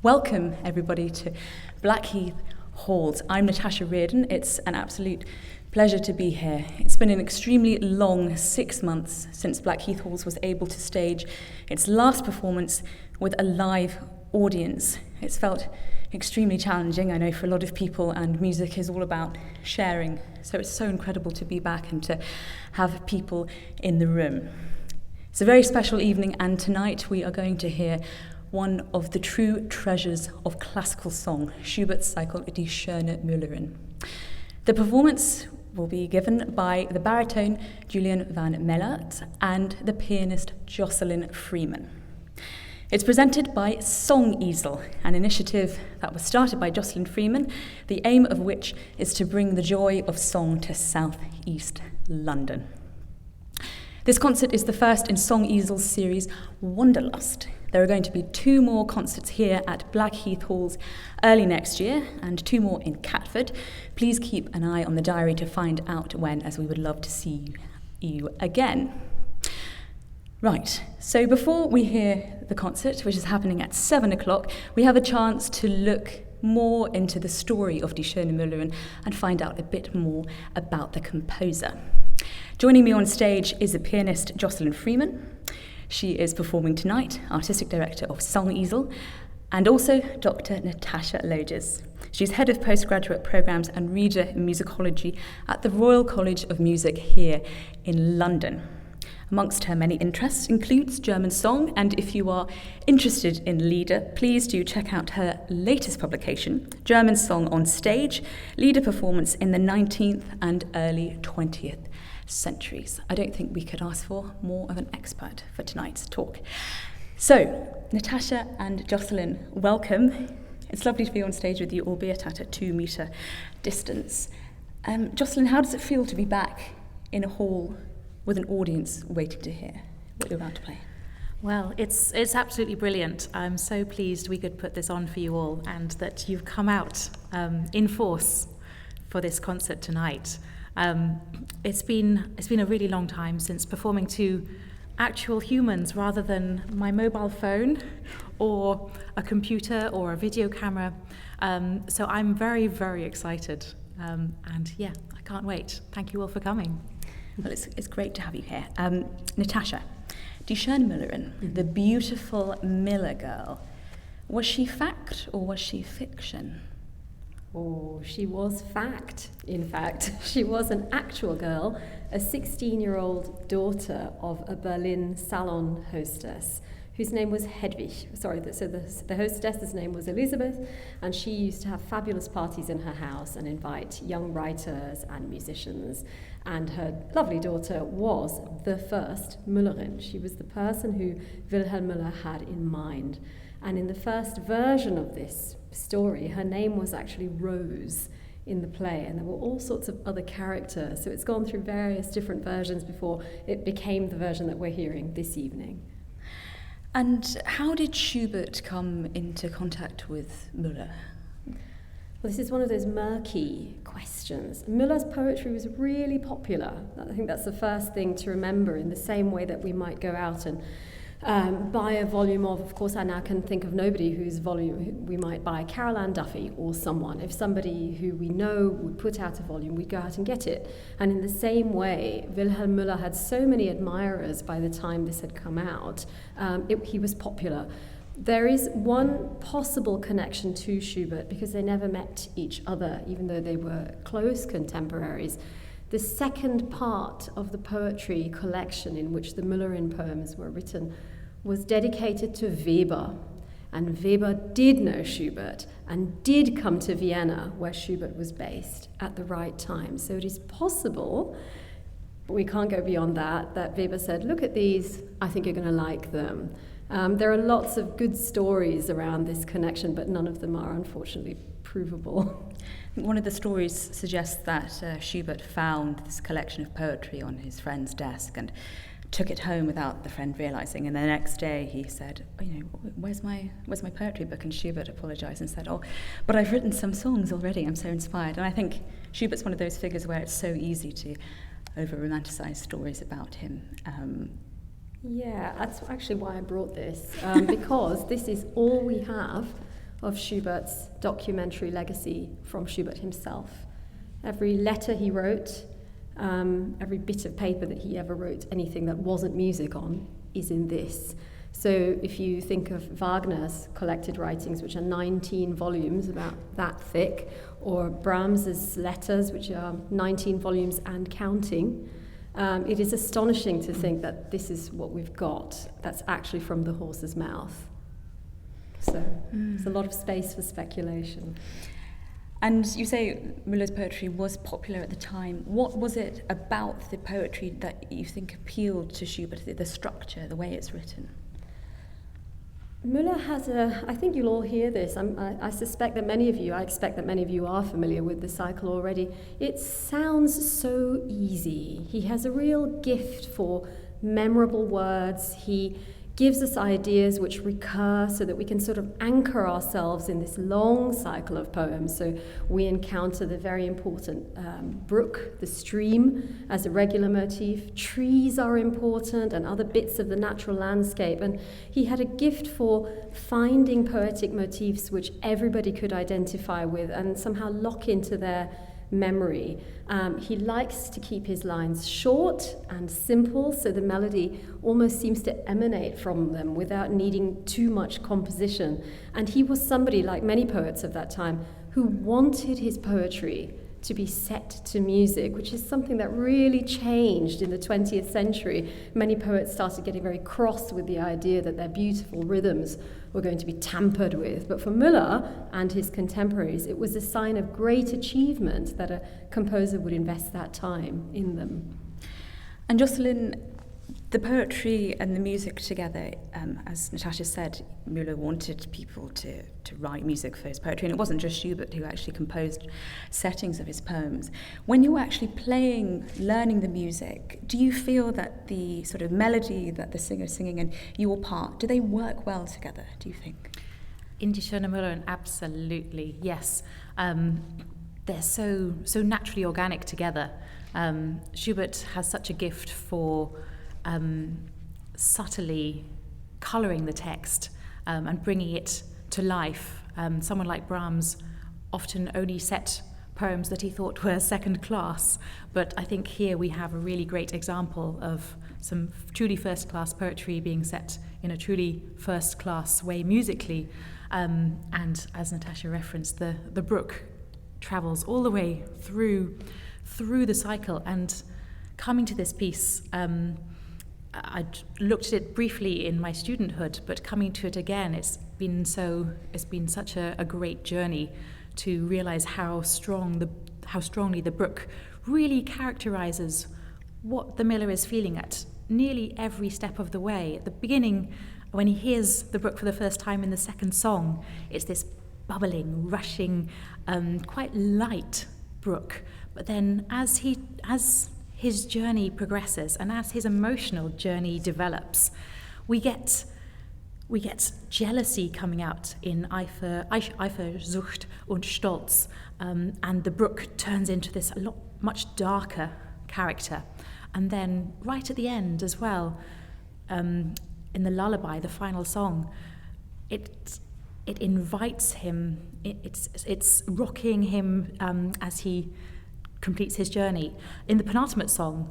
Welcome, everybody, to Blackheath Halls. I'm Natasha Riordan. It's an absolute pleasure to be here. It's been an extremely long 6 months since Blackheath Halls was able to stage its last performance with a live audience. It's felt extremely challenging, I know, for a lot of people, and music is all about sharing. So it's so incredible to be back and to have people in the room. It's a very special evening, and tonight we are going to hear one of the true treasures of classical song, Schubert's cycle Die schöne Müllerin. The performance will be given by the baritone Julian van Mllerin and the pianist Jocelyn Freeman. It's presented by Song Easel, an initiative that was started by Jocelyn Freeman, the aim of which is to bring the joy of song to southeast London. This concert is the first in Song Easel's series Wanderlust. There are going to be 2 more concerts here at Blackheath Halls early next year and 2 more in Catford. Please keep an eye on the diary to find out when, as we would love to see you again. Right, so before we hear the concert, which is happening at 7 o'clock, we have a chance to look more into the story of Die schöne Müllerin and find out a bit more about the composer. Joining me on stage is the pianist Jocelyn Freeman. She is performing tonight, artistic director of Song Easel, and also Dr. Natasha Loges. She's head of postgraduate programs and reader in musicology at the Royal College of Music here in London. Amongst her many interests includes German song, and if you are interested in Lieder, please do check out her latest publication, German Song on Stage, Lieder Performance in the 19th and early 20th centuries. I don't think we could ask for more of an expert for tonight's talk. So, Natasha and Jocelyn, welcome. It's lovely to be on stage with you, albeit at a 2-metre distance. Jocelyn, how does it feel to be back in a hall with an audience waiting to hear what you're about to play? Well, it's absolutely brilliant. I'm so pleased we could put this on for you all and that you've come out in force for this concert tonight. It's been a really long time since performing to actual humans rather than my mobile phone or a computer or a video camera. So I'm very, very excited. And yeah, I can't wait. Thank you all for coming. Well, it's great to have you here. Natasha, Die schöne Müllerin, the beautiful Miller girl, was she fact or was she fiction? Oh, she was fact, in fact. She was an actual girl, a 16-year-old daughter of a Berlin salon hostess whose name was Hedwig. The hostess's name was Elizabeth, and she used to have fabulous parties in her house and invite young writers and musicians. And her lovely daughter was the first Müllerin. She was the person who Wilhelm Müller had in mind. And in the first version of this story, her name was actually Rose in the play, and there were all sorts of other characters. So it's gone through various different versions before it became the version that we're hearing this evening. And how did Schubert come into contact with Müller? Well, this is one of those murky questions. Müller's poetry was really popular. I think that's the first thing to remember, in the same way that we might go out and buy a volume of course, I now can think of nobody whose volume we might buy, Carol Ann Duffy or someone. If somebody who we know would put out a volume, we'd go out and get it. And in the same way, Wilhelm Müller had so many admirers by the time this had come out. He was popular. There is one possible connection to Schubert, because they never met each other, even though they were close contemporaries. The second part of the poetry collection in which the Müllerin poems were written was dedicated to Weber. And Weber did know Schubert and did come to Vienna, where Schubert was based, at the right time. So it is possible, but we can't go beyond that Weber said, look at these, I think you're going to like them. There are lots of good stories around this connection, but none of them are unfortunately provable. One of the stories suggests that Schubert found this collection of poetry on his friend's desk and took it home without the friend realising. And the next day he said, where's my poetry book? And Schubert apologised and said, but I've written some songs already, I'm so inspired. And I think Schubert's one of those figures where it's so easy to over-romanticise stories about him. Yeah, that's actually why I brought this, because this is all we have of Schubert's documentary legacy from Schubert himself. Every letter he wrote, every bit of paper that he ever wrote anything that wasn't music on, is in this. So if you think of Wagner's collected writings, which are 19 volumes, about that thick, or Brahms's letters, which are 19 volumes and counting, it is astonishing to think that this is what we've got that's actually from the horse's mouth. So there's a lot of space for speculation. And you say Müller's poetry was popular at the time. What was it about the poetry that you think appealed to Schubert, the structure, the way it's written? Müller has I think you'll all hear this, I suspect that many of you, I expect that many of you are familiar with the cycle already. It sounds so easy. He has a real gift for memorable words. He gives us ideas which recur so that we can sort of anchor ourselves in this long cycle of poems. So we encounter the very important brook, the stream, as a regular motif. Trees are important and other bits of the natural landscape. And he had a gift for finding poetic motifs which everybody could identify with and somehow lock into their memory. He likes to keep his lines short and simple, so the melody almost seems to emanate from them without needing too much composition. And he was somebody, like many poets of that time, who wanted his poetry to be set to music, which is something that really changed in the 20th century. Many poets started getting very cross with the idea that their beautiful rhythms were going to be tampered with. But for Müller and his contemporaries, it was a sign of great achievement that a composer would invest that time in them. And Jocelyn, the poetry and the music together, as Natasha said, Müller wanted people to write music for his poetry, and it wasn't just Schubert who actually composed settings of his poems. When you're actually playing, learning the music, do you feel that the sort of melody that the singer's singing and your part, do they work well together, do you think? In Die schöne Müllerin, absolutely, yes. They're so naturally organic together. Schubert has such a gift for subtly colouring the text and bringing it to life. Someone like Brahms often only set poems that he thought were second class, but I think here we have a really great example of some truly first-class poetry being set in a truly first-class way musically. And as Natasha referenced, the brook travels all the way through the cycle. And coming to this piece, I'd looked at it briefly in my studenthood, but coming to it again, it's been such a great journey to realize how strongly the brook really characterizes what the Miller is feeling at nearly every step of the way. At the beginning, when he hears the brook for the first time in the second song, it's this bubbling, rushing, quite light brook. But then as his journey progresses and as his emotional journey develops, we get jealousy coming out in Eifersucht und Stolz, and the brook turns into this much darker character. And then right at the end as well, in the lullaby, the final song, it invites him, it's rocking him as he completes his journey. In the penultimate song,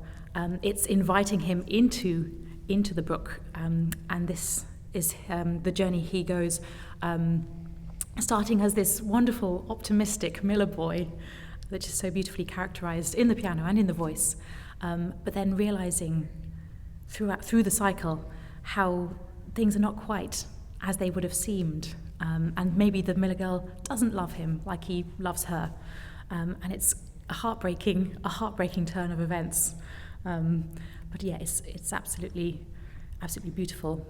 it's inviting him into the brook, and this is the journey he goes, starting as this wonderful, optimistic Miller boy, which is so beautifully characterized in the piano and in the voice, but then realizing through the cycle how things are not quite as they would have seemed, and maybe the Miller girl doesn't love him like he loves her, and it's a heartbreaking turn of events. But yeah, it's absolutely beautiful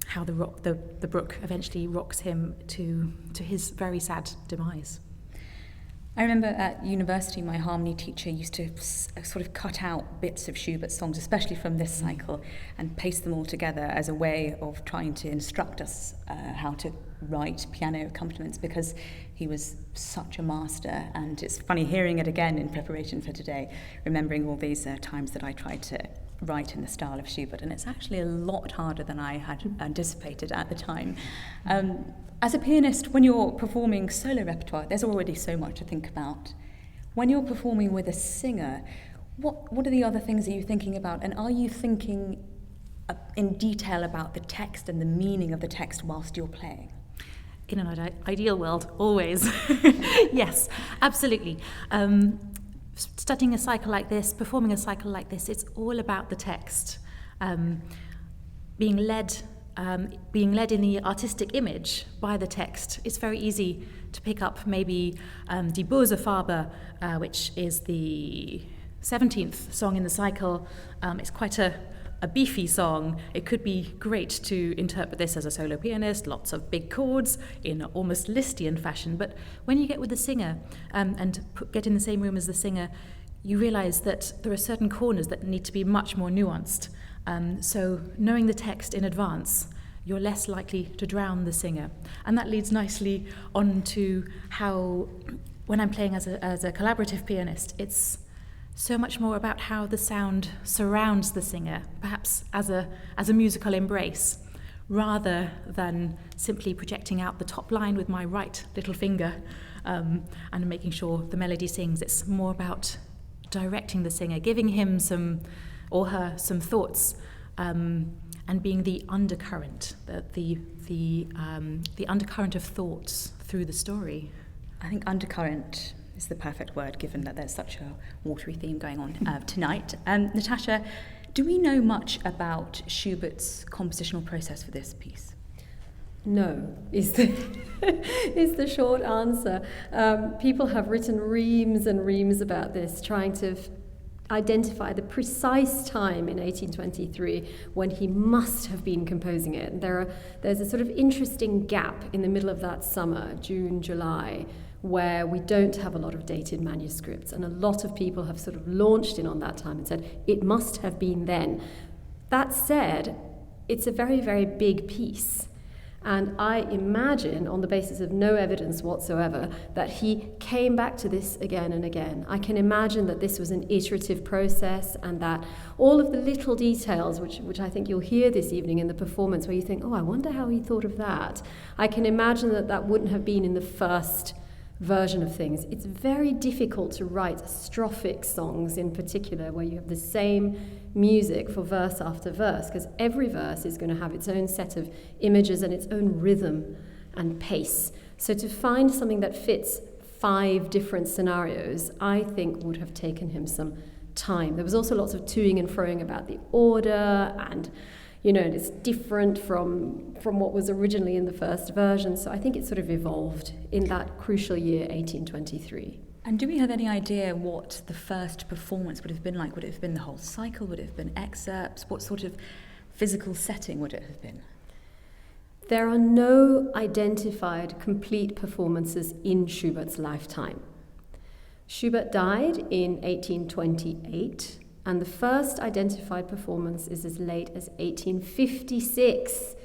how the brook eventually rocks him to his very sad demise. I remember at university, my harmony teacher used to sort of cut out bits of Schubert's songs, especially from this cycle, and paste them all together as a way of trying to instruct us how to write piano accompaniments, because he was such a master. And it's funny hearing it again in preparation for today, remembering all these times that I tried to write in the style of Schubert, and it's actually a lot harder than I had anticipated at the time. As a pianist, when you're performing solo repertoire, there's already so much to think about. When you're performing with a singer, what are the other things that you're thinking about, and are you thinking in detail about the text and the meaning of the text whilst you're playing? In an ideal world, always. Yes, absolutely. Studying a cycle like this, performing a cycle like this, it's all about the text. Being led in the artistic image by the text. It's very easy to pick up maybe Die böse Farbe, which is the 17th song in the cycle. It's quite a beefy song. It could be great to interpret this as a solo pianist, lots of big chords in almost Lisztian fashion. But when you get with the singer and get in the same room as the singer, you realize that there are certain corners that need to be much more nuanced. So knowing the text in advance, you're less likely to drown the singer. And that leads nicely on to how, when I'm playing as a collaborative pianist, it's so much more about how the sound surrounds the singer, perhaps as a musical embrace, rather than simply projecting out the top line with my right little finger and making sure the melody sings. It's more about directing the singer, giving him or her some thoughts, and being the undercurrent, the undercurrent of thoughts through the story. I think undercurrent is the perfect word, given that there's such a watery theme going on tonight. Natasha, do we know much about Schubert's compositional process for this piece? No, is the short answer. People have written reams and reams about this, trying to identify the precise time in 1823 when he must have been composing it. And there's a sort of interesting gap in the middle of that summer, June, July, where we don't have a lot of dated manuscripts, and a lot of people have sort of launched in on that time and said, it must have been then. That said, it's a very, very big piece. And I imagine, on the basis of no evidence whatsoever, that he came back to this again and again. I can imagine that this was an iterative process, and that all of the little details, which I think you'll hear this evening in the performance, where you think, oh, I wonder how he thought of that. I can imagine that wouldn't have been in the first version of things. It's very difficult to write strophic songs in particular, where you have the same music for verse after verse, because every verse is going to have its own set of images and its own rhythm and pace. So to find something that fits 5 different scenarios, I think would have taken him some time. There was also lots of toing and froing about the order, and it's different from what was originally in the first version. So I think it sort of evolved in that crucial year, 1823. And do we have any idea what the first performance would have been like? Would it have been the whole cycle? Would it have been excerpts? What sort of physical setting would it have been? There are no identified complete performances in Schubert's lifetime. Schubert died in 1828, and the first identified performance is as late as 1856.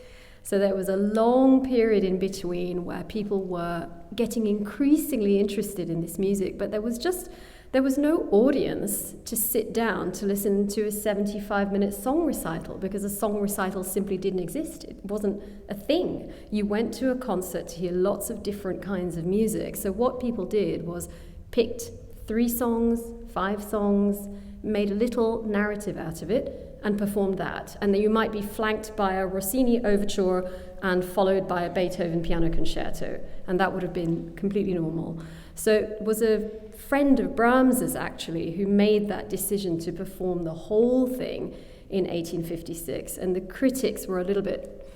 So there was a long period in between where people were getting increasingly interested in this music, but there was no audience to sit down to listen to a 75-minute song recital, because a song recital simply didn't exist. It wasn't a thing. You went to a concert to hear lots of different kinds of music. So what people did was picked 3 songs, 5 songs, made a little narrative out of it, and performed that. And then you might be flanked by a Rossini overture and followed by a Beethoven piano concerto. And that would have been completely normal. So it was a friend of Brahms's, actually, who made that decision to perform the whole thing in 1856. And the critics were a little bit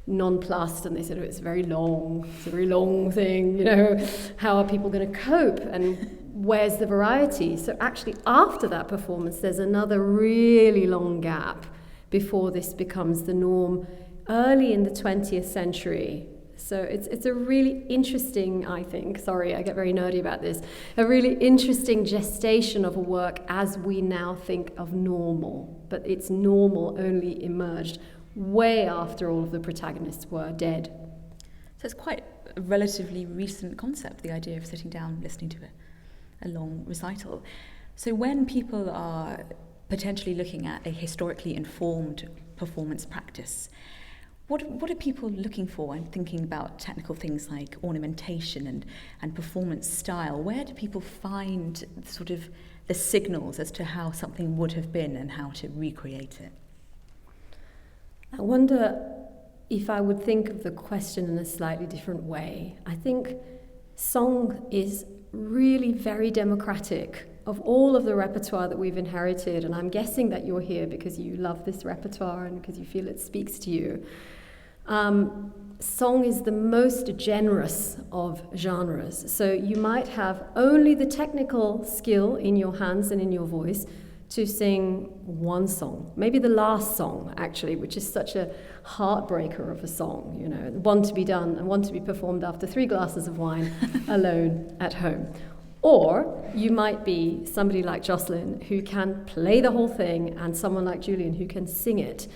nonplussed, and they said, oh, it's a very long thing, how are people going to cope? And where's the variety? So actually, after that performance, there's another really long gap before this becomes the norm, early in the 20th century. So it's a really interesting, I think, sorry, I get very nerdy about this, a really interesting gestation of a work as we now think of normal. But its normal only emerged way after all of the protagonists were dead. So it's quite a relatively recent concept, the idea of sitting down, listening to a long recital. So when people are potentially looking at a historically informed performance practice. What are people looking for when thinking about technical things like ornamentation and performance style? Where do people find sort of the signals as to how something would have been and how to recreate it? I wonder if I would think of the question in a slightly different way. I think song is really very democratic of all of the repertoire that we've inherited, and I'm guessing that you're here because you love this repertoire and because you feel it speaks to you. Song is the most generous of genres. So you might have only the technical skill in your hands and in your voice to sing one song, maybe the last song actually, which is such a heartbreaker of a song, you know, one to be done and one to be performed after 3 glasses of wine alone at home. Or you might be somebody like Jocelyn who can play the whole thing, and someone like Julian who can sing it.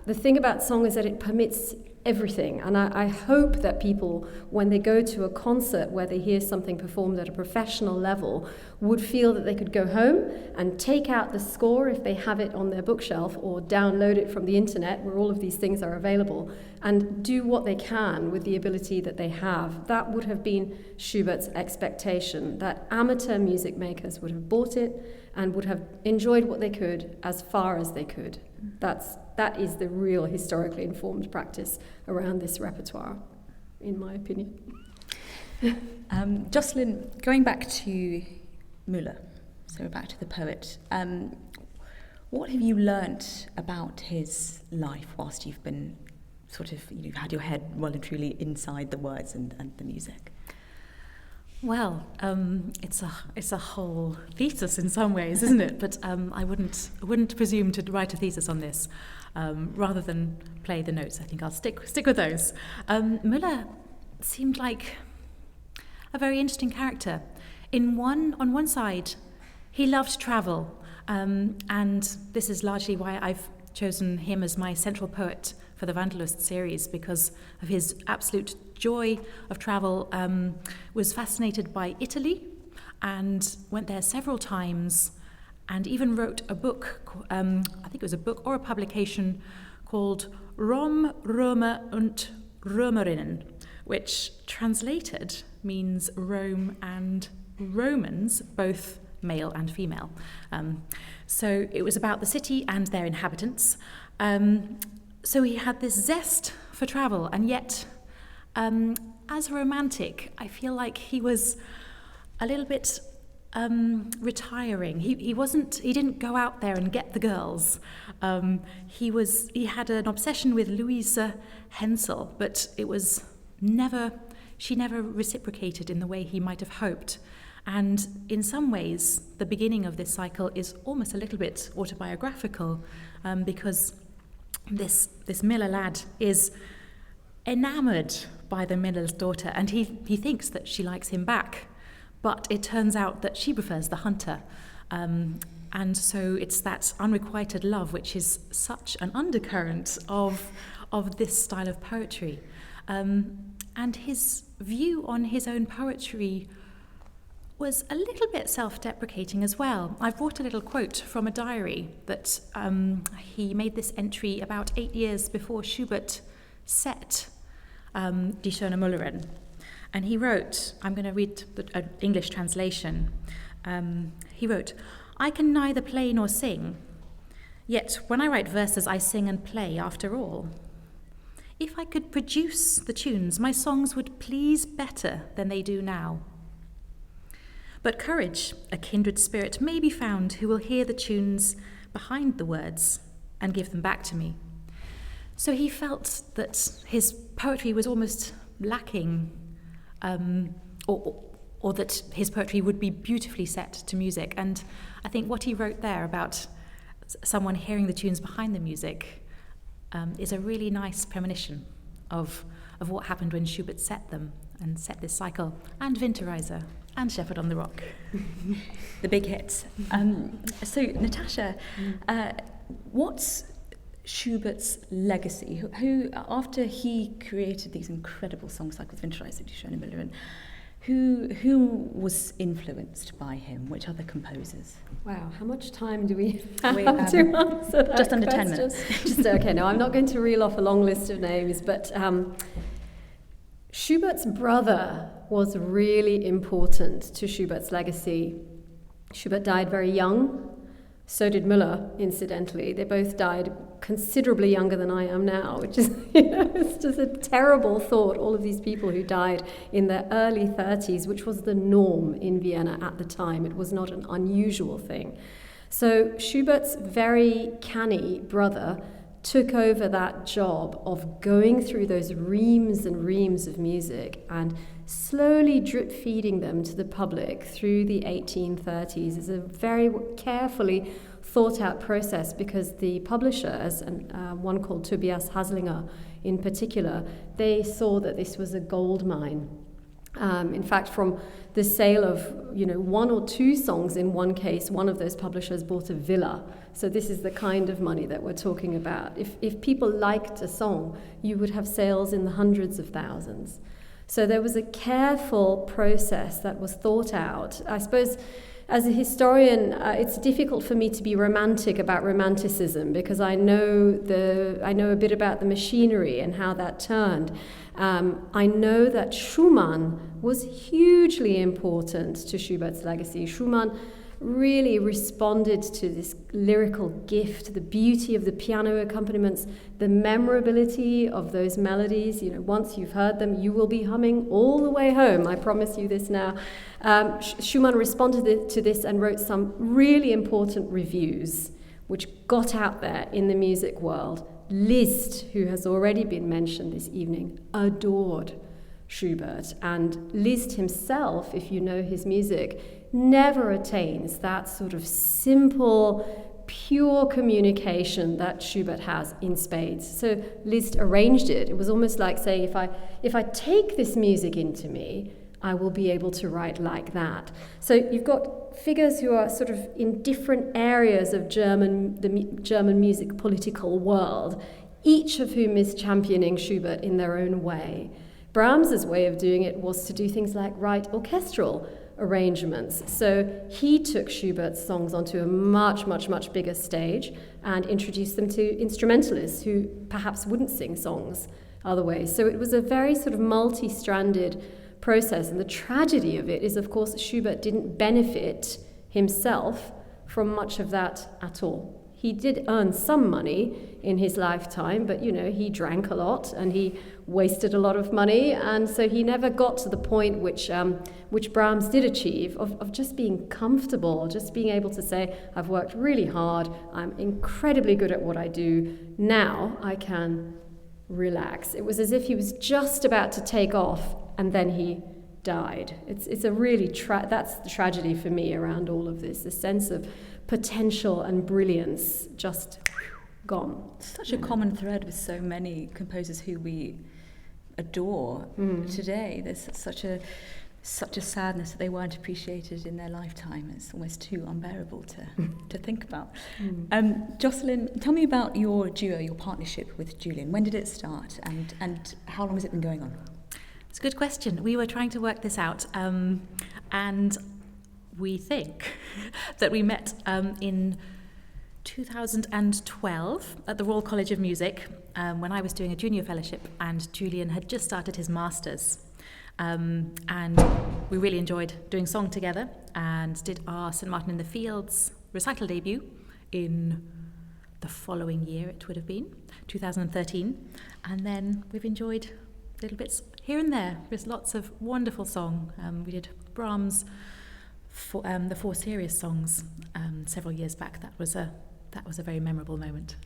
The thing about song is that it permits everything, and I hope that people, when they go to a concert where they hear something performed at a professional level, would feel that they could go home and take out the score if they have it on their bookshelf, or download it from the internet where all of these things are available, and do what they can with the ability that they have. That would have been Schubert's expectation, that amateur music makers would have bought it and would have enjoyed what they could as far as they could. That is the real historically informed practice around this repertoire, in my opinion. Jocelyn, going back to Müller, so back to the poet, what have you learnt about his life whilst you've been you've had your head well and truly inside the words and the music? Well, it's a whole thesis in some ways, isn't it? But I wouldn't presume to write a thesis on this. Rather than play the notes, I think I'll stick with those. Müller seemed like a very interesting character. On one side, he loved travel, and this is largely why I've chosen him as my central poet for the Wanderlust series, because of his absolute joy of travel. Was fascinated by Italy and went there several times, and even wrote a book, I think it was a book or a publication called Rom, Rome und Römerinnen, which translated means Rome and Romans, both male and female. So it was about the city and their inhabitants. So he had this zest for travel, and yet as a romantic, I feel like he was a little bit retiring. He didn't go out there and get the girls. He had an obsession with Louise Hensel, but she never reciprocated in the way he might have hoped. And in some ways, the beginning of this cycle is almost a little bit autobiographical, because this Müller lad is enamoured by the miller's daughter, and he thinks that she likes him back, but it turns out that she prefers the hunter. And so it's that unrequited love which is such an undercurrent of this style of poetry. And his view on his own poetry was a little bit self-deprecating as well. I've brought a little quote from a diary that he made this entry about 8 years before Schubert Sept, Die schöne Müllerin. And he wrote, I'm going to read the English translation. He wrote, "I can neither play nor sing, yet when I write verses I sing and play after all. If I could produce the tunes, my songs would please better than they do now. But courage, a kindred spirit, may be found who will hear the tunes behind the words and give them back to me." So he felt that his poetry was almost lacking, or that his poetry would be beautifully set to music. And I think what he wrote there about someone hearing the tunes behind the music is a really nice premonition of what happened when Schubert set them and set this cycle, and Winterreise, and Shepherd on the Rock. The big hits. So, Natasha, what's Schubert's legacy? Who, after he created these incredible songs like with Winterreise, Die schöne Müllerin, Who was influenced by him? Which other composers? Wow, how much time do we have We, to answer that just under question? 10 minutes. Just okay, no, I'm not going to reel off a long list of names, but Schubert's brother was really important to Schubert's legacy. Schubert died very young. So did Müller, incidentally. They both died considerably younger than I am now, which is, it's just a terrible thought, all of these people who died in their early 30s, which was the norm in Vienna at the time. It was not an unusual thing. So Schubert's very canny brother took over that job of going through those reams and reams of music and slowly drip feeding them to the public through the 1830s. It's a very carefully thought out process because the publishers, and one called Tobias Haslinger in particular, they saw that this was a gold mine. In fact, from the sale of one or two songs in one case, one of those publishers bought a villa. So this is the kind of money that we're talking about. If people liked a song, you would have sales in the hundreds of thousands. So there was a careful process that was thought out. I suppose as a historian, it's difficult for me to be romantic about romanticism because I know a bit about the machinery and how that turned. I know that Schumann was hugely important to Schubert's legacy. Schumann really responded to this lyrical gift, the beauty of the piano accompaniments, the memorability of those melodies. Once you've heard them, you will be humming all the way home. I promise you this now. Schumann responded to this and wrote some really important reviews, which got out there in the music world. Liszt, who has already been mentioned this evening, adored Schubert. And Liszt himself, if you know his music, never attains that sort of simple, pure communication that Schubert has in spades. So Liszt arranged it. It was almost like saying, if I take this music into me, I will be able to write like that. So you've got figures who are sort of in different areas of the German music political world, each of whom is championing Schubert in their own way. Brahms's way of doing it was to do things like write orchestral arrangements. So he took Schubert's songs onto a much, much, much bigger stage and introduced them to instrumentalists who perhaps wouldn't sing songs other ways. So it was a very sort of multi-stranded process. And the tragedy of it is, of course, Schubert didn't benefit himself from much of that at all. He did earn some money in his lifetime, but, he drank a lot and he wasted a lot of money. And so he never got to the point which Brahms did achieve of just being comfortable, just being able to say, I've worked really hard, I'm incredibly good at what I do, now I can relax. It was as if he was just about to take off and then he died. It's a really, that's the tragedy for me around all of this, the sense of potential and brilliance just gone. Such a common thread with so many composers who we adore today. There's such a sadness that they weren't appreciated in their lifetime. It's almost too unbearable to think about. Jocelyn, tell me about your duo, your partnership with Julian. When did it start and how long has it been going on? It's a good question. We were trying to work this out, and we think that we met in 2012 at the Royal College of Music when I was doing a junior fellowship and Julian had just started his master's. And we really enjoyed doing song together and did our St. Martin in the Fields recital debut in the following year, it would have been, 2013. And then we've enjoyed little bits here and there. There's lots of wonderful song. We did Brahms, the four serious songs several years back. That was a very memorable moment.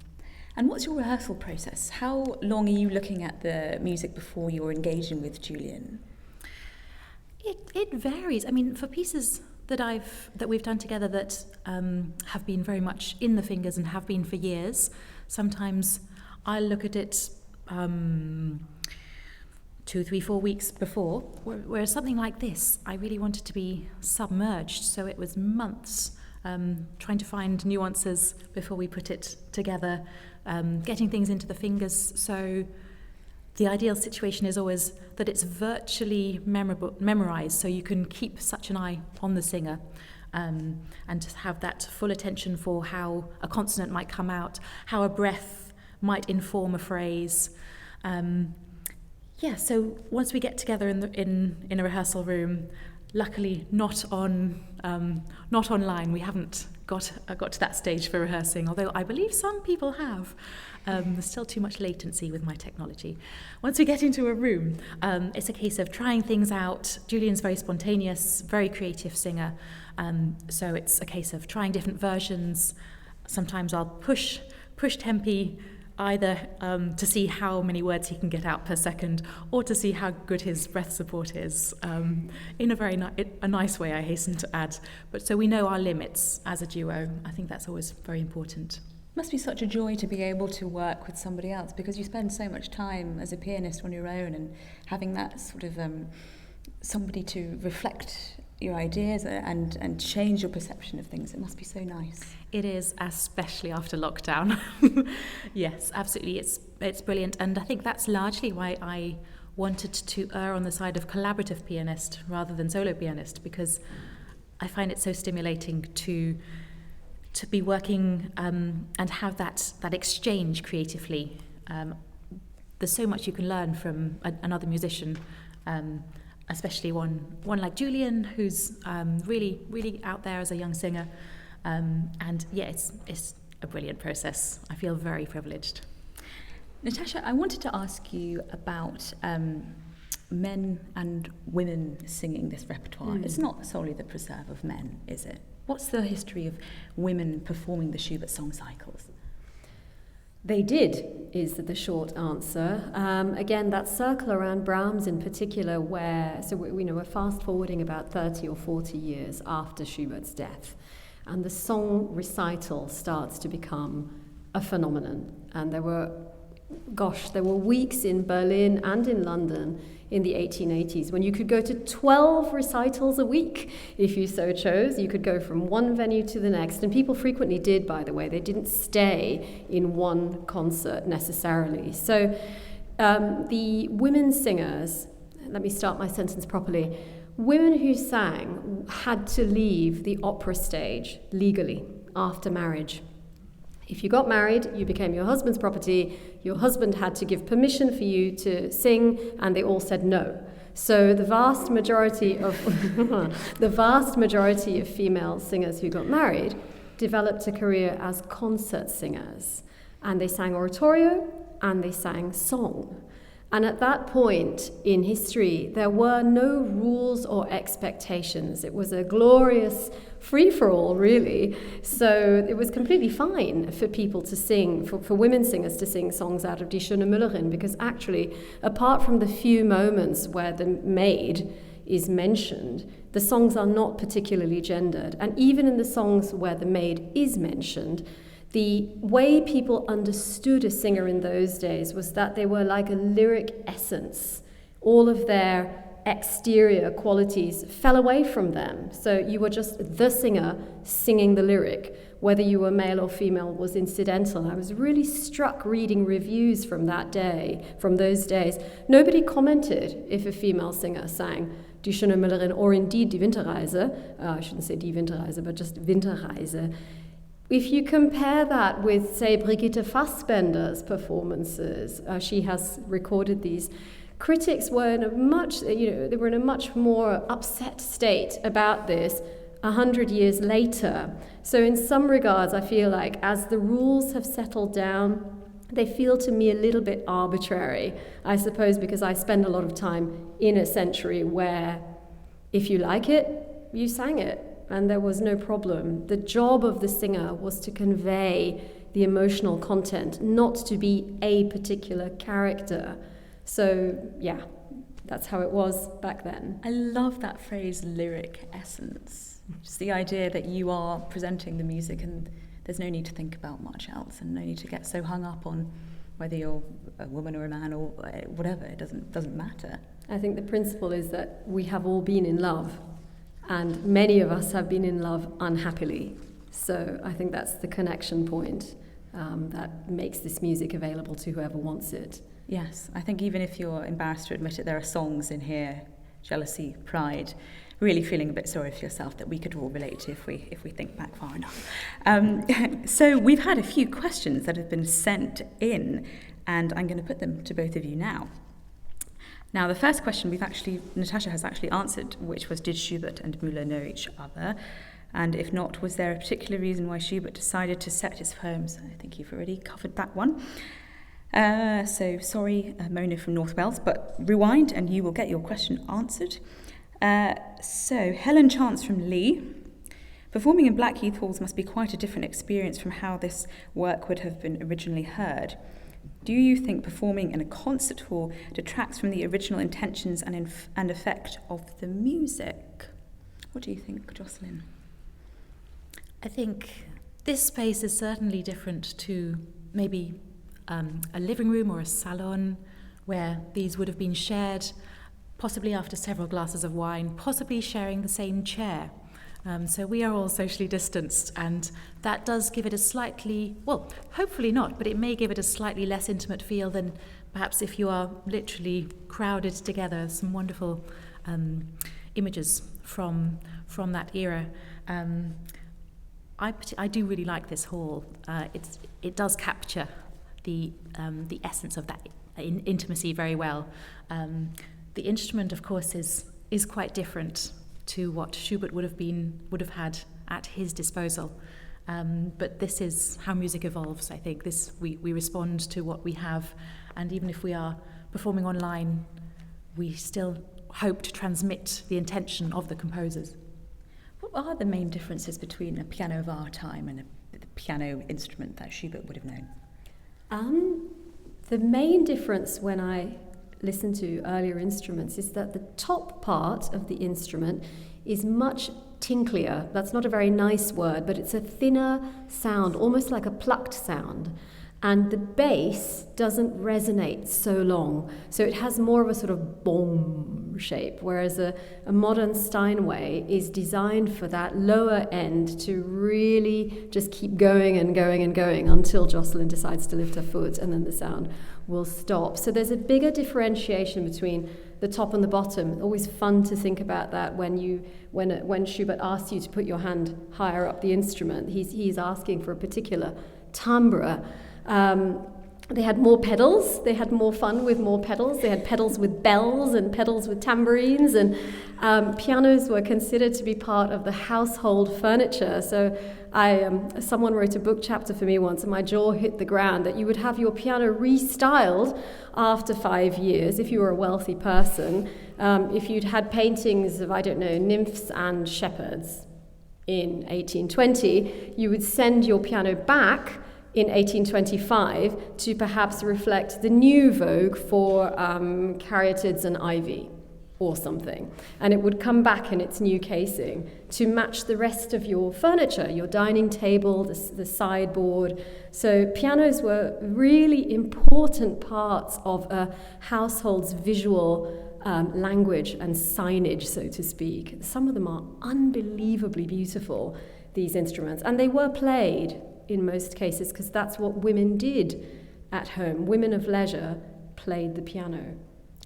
And what's your rehearsal process? How long are you looking at the music before you're engaging with Julian? It varies. I mean, for pieces that we've done together that have been very much in the fingers and have been for years, sometimes I look at it 2, 3, 4 weeks before, whereas something like this, I really wanted to be submerged, so it was months trying to find nuances before we put it together, getting things into the fingers. So the ideal situation is always that it's virtually memorized, so you can keep such an eye on the singer and just have that full attention for how a consonant might come out, how a breath might inform a phrase. So once we get together in a rehearsal room, luckily not online. We haven't got to that stage for rehearsing, although I believe some people have. There's still too much latency with my technology. Once we get into a room, it's a case of trying things out. Julian's very spontaneous, very creative singer, so it's a case of trying different versions. Sometimes I'll push tempi, either to see how many words he can get out per second, or to see how good his breath support is, in a very nice way, I hasten to add. But so we know our limits as a duo. I think that's always very important. It must be such a joy to be able to work with somebody else, because you spend so much time as a pianist on your own, and having that sort of somebody to reflect your ideas and change your perception of things. It must be so nice. It is, especially after lockdown. Yes, absolutely. It's brilliant. And I think that's largely why I wanted to err on the side of collaborative pianist rather than solo pianist, because I find it so stimulating to be working and have that exchange creatively. There's so much you can learn from another musician, especially one like Julian, who's really out there as a young singer. And yeah, it's a brilliant process. I feel very privileged. Natasha, I wanted to ask you about men and women singing this repertoire. It's not solely the preserve of men, is it? What's the history of women performing the Schubert song cycles? They did, is the short answer. Again, that circle around Brahms in particular, we're fast forwarding about 30 or 40 years after Schubert's death, and the song recital starts to become a phenomenon. And there were weeks in Berlin and in London in the 1880s when you could go to 12 recitals a week if you so chose. You could go from one venue to the next, and people frequently did, by the way. They didn't stay in one concert necessarily. So the women singers, let me start my sentence properly, women who sang had to leave the opera stage legally after marriage. If you got married, you became your husband's property. Your husband had to give permission for you to sing, and they all said no. So the vast majority of female singers who got married developed a career as concert singers, and they sang oratorio and they sang song. And at that point in history, there were no rules or expectations. It was a glorious free-for-all, really. So it was completely fine for people to sing, for women singers to sing songs out of Die schöne Müllerin, because actually, apart from the few moments where the maid is mentioned, the songs are not particularly gendered. And even in the songs where the maid is mentioned, the way people understood a singer in those days was that they were like a lyric essence. All of their exterior qualities fell away from them. So you were just the singer singing the lyric. Whether you were male or female was incidental. I was really struck reading reviews from those days. Nobody commented if a female singer sang Die schöne Müllerin or indeed Die Winterreise. I shouldn't say Die Winterreise, but just Winterreise. If you compare that with, say, Brigitte Fassbender's performances, she has recorded these. Critics were in a much more upset state about this 100 years later. So in some regards, I feel like as the rules have settled down, they feel to me a little bit arbitrary, I suppose, because I spend a lot of time in a century where if you like it, you sang it. And there was no problem. The job of the singer was to convey the emotional content, not to be a particular character. So, yeah, that's how it was back then. I love that phrase, lyric essence. Just the idea that you are presenting the music and there's no need to think about much else and no need to get so hung up on whether you're a woman or a man or whatever. It doesn't matter. I think the principle is that we have all been in love. And many of us have been in love unhappily. So I think that's the connection point that makes this music available to whoever wants it. Yes, I think even if you're embarrassed to admit it, there are songs in here, Jealousy, Pride, really feeling a bit sorry for yourself that we could all relate to if we think back far enough. So we've had a few questions that have been sent in, and I'm going to put them to both of you now. Now, the first question Natasha has actually answered, which was, did Schubert and Müller know each other? And if not, was there a particular reason why Schubert decided to set his poems? I think you've already covered that one. So sorry, Mona from North Wales, but rewind and you will get your question answered. So Helen Chance from Lee. Performing in Blackheath halls must be quite a different experience from how this work would have been originally heard. Do you think performing in a concert hall detracts from the original intentions and effect of the music? What do you think, Jocelyn? I think this space is certainly different to maybe a living room or a salon where these would have been shared, possibly after several glasses of wine, possibly sharing the same chair. So we are all socially distanced, and that does give it a slightly, well, hopefully not, but it may give it a slightly less intimate feel than perhaps if you are literally crowded together. Some wonderful images from that era. I do really like this hall. It does capture the essence of that intimacy very well. The instrument, of course, is quite different to what Schubert would have had at his disposal. But this is how music evolves, I think. We respond to what we have, and even if we are performing online, we still hope to transmit the intention of the composers. What are the main differences between a piano of our time and the piano instrument that Schubert would have known? The main difference when I listen to earlier instruments is that the top part of the instrument is much tinklier. That's not a very nice word, but it's a thinner sound, almost like a plucked sound. And the bass doesn't resonate so long. So it has more of a sort of boom shape, whereas a modern Steinway is designed for that lower end to really just keep going and going and going until Jocelyn decides to lift her foot, and then the sound will stop. So there's a bigger differentiation between the top and the bottom. Always fun to think about that when Schubert asks you to put your hand higher up the instrument. He's asking for a particular timbre. They had more pedals. They had more fun with more pedals. They had pedals with bells and pedals with tambourines, and pianos were considered to be part of the household furniture. So someone wrote a book chapter for me once, and my jaw hit the ground, that you would have your piano restyled after 5 years if you were a wealthy person. If you'd had paintings of, I don't know, nymphs and shepherds in 1820, you would send your piano back in 1825 to perhaps reflect the new vogue for caryatids and ivy or something. And it would come back in its new casing to match the rest of your furniture, your dining table, the sideboard. So pianos were really important parts of a household's visual language and signage, so to speak. Some of them are unbelievably beautiful, these instruments, and they were played in most cases, because that's what women did at home. Women of leisure played the piano.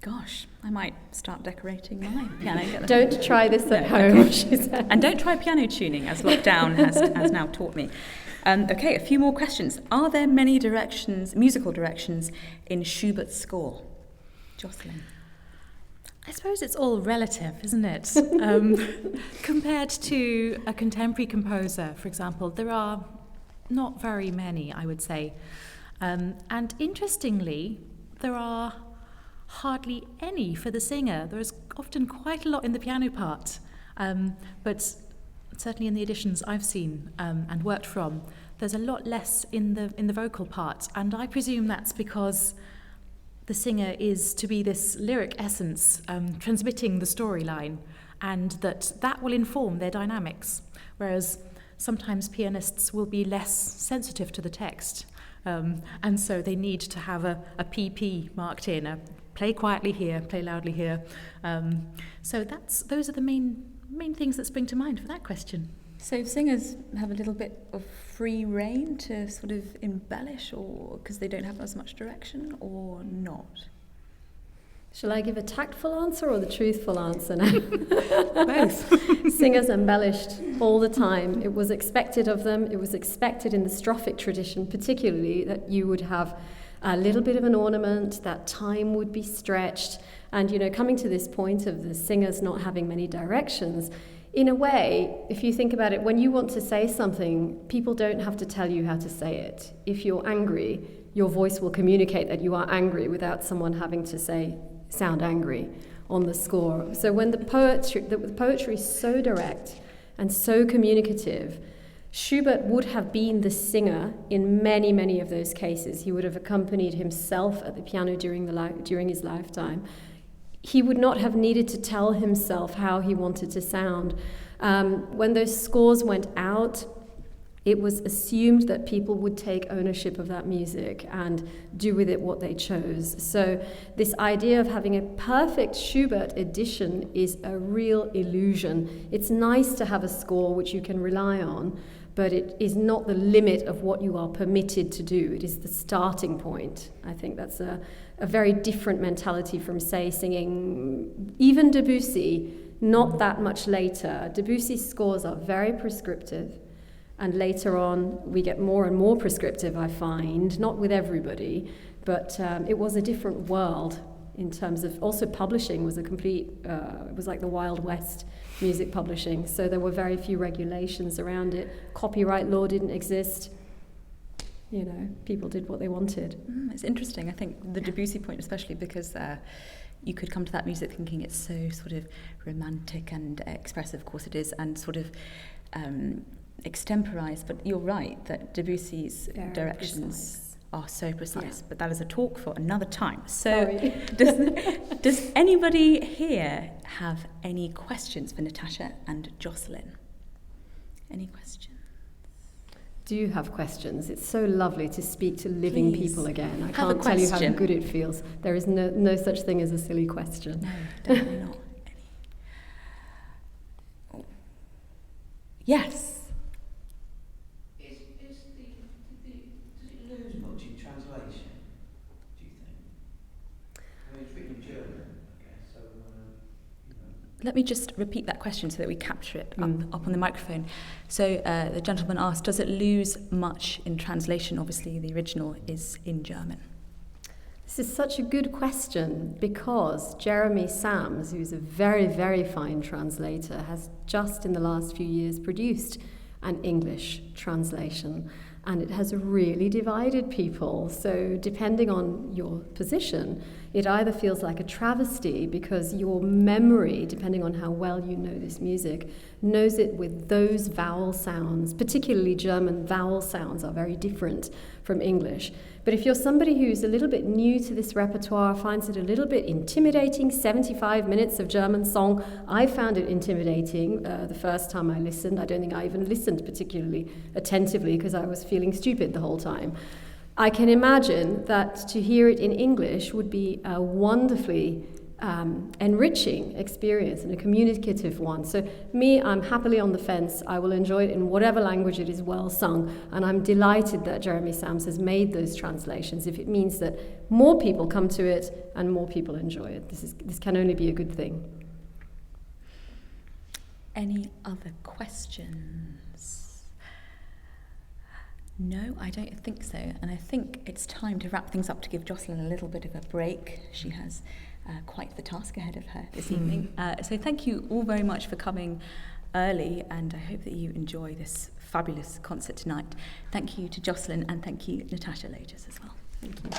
Gosh, I might start decorating my piano. Don't try this at home, okay. She said. And don't try piano tuning, as lockdown has now taught me. Okay, a few more questions. Are there many musical directions in Schubert's score? Jocelyn. I suppose it's all relative, isn't it? Compared to a contemporary composer, for example, there are not very many, I would say. And interestingly, there are hardly any for the singer. There is often quite a lot in the piano part, but certainly in the editions I've seen and worked from, there's a lot less in the vocal part. And I presume that's because the singer is to be this lyric essence, transmitting the storyline, and that will inform their dynamics. Whereas sometimes pianists will be less sensitive to the text, and so they need to have a PP marked in, play quietly here, play loudly here. So those are the main things that spring to mind for that question. So singers have a little bit of free rein to sort of embellish, or because they don't have as much direction, or not? Shall I give a tactful answer or the truthful answer now? Both. Singers embellished all the time. It was expected of them. It was expected in the strophic tradition, particularly, that you would have a little bit of an ornament, that time would be stretched. And, you know, coming to this point of the singers not having many directions, in a way, if you think about it, when you want to say something, people don't have to tell you how to say it. If you're angry, your voice will communicate that you are angry without someone having to sound angry on the score. So when the poetry is so direct and so communicative, Schubert would have been the singer in many, many of those cases. He would have accompanied himself at the piano during his lifetime. He would not have needed to tell himself how he wanted to sound. When those scores went out, it was assumed that people would take ownership of that music and do with it what they chose. So this idea of having a perfect Schubert edition is a real illusion. It's nice to have a score which you can rely on, but it is not the limit of what you are permitted to do. It is the starting point. I think that's a very different mentality from, say, singing even Debussy, not that much later. Debussy's scores are very prescriptive. And later on, we get more and more prescriptive, I find, not with everybody, but it was a different world in terms of, also publishing was it was like the Wild West, music publishing. So there were very few regulations around it. Copyright law didn't exist. You know, people did what they wanted. It's interesting, I think, the Debussy point especially, because you could come to that music thinking it's so sort of romantic and expressive, of course it is, and sort of extemporized, but you're right that Debussy's Very directions precise. Are so precise, but that is a talk for another time. So Sorry. does anybody here have any questions for Natasha and Jocelyn? Any questions? Do you have questions? It's so lovely to speak to living Please. people again. I Have a can't tell you how question. good it feels. There is no such thing as a silly question. No, definitely not. Any? Yes. Does it lose much in translation, do you think? I mean, it's written in German, I guess, so, Let me just repeat that question so that we capture it up on the microphone. So the gentleman asked, does it lose much in translation? Obviously, the original is in German. This is such a good question because Jeremy Sams, who's a very, very fine translator, has just in the last few years produced an English translation, and it has really divided people. So depending on your position, it either feels like a travesty because your memory, depending on how well you know this music, knows it with those vowel sounds. Particularly German vowel sounds are very different from English. But if you're somebody who's a little bit new to this repertoire, finds it a little bit intimidating, 75 minutes of German song, I found it intimidating the first time I listened. I don't think I even listened particularly attentively because I was feeling stupid the whole time. I can imagine that to hear it in English would be a wonderfully enriching experience and a communicative one. So me, I'm happily on the fence. I will enjoy it in whatever language it is well sung, and I'm delighted that Jeremy Sams has made those translations if it means that more people come to it and more people enjoy it. This can only be a good thing. Any other questions? No, I don't think so. And I think it's time to wrap things up to give Jocelyn a little bit of a break. She has quite the task ahead of her this evening. So thank you all very much for coming early, and I hope that you enjoy this fabulous concert tonight. Thank you to Jocelyn, and thank you Natasha Loges as well. Thank you.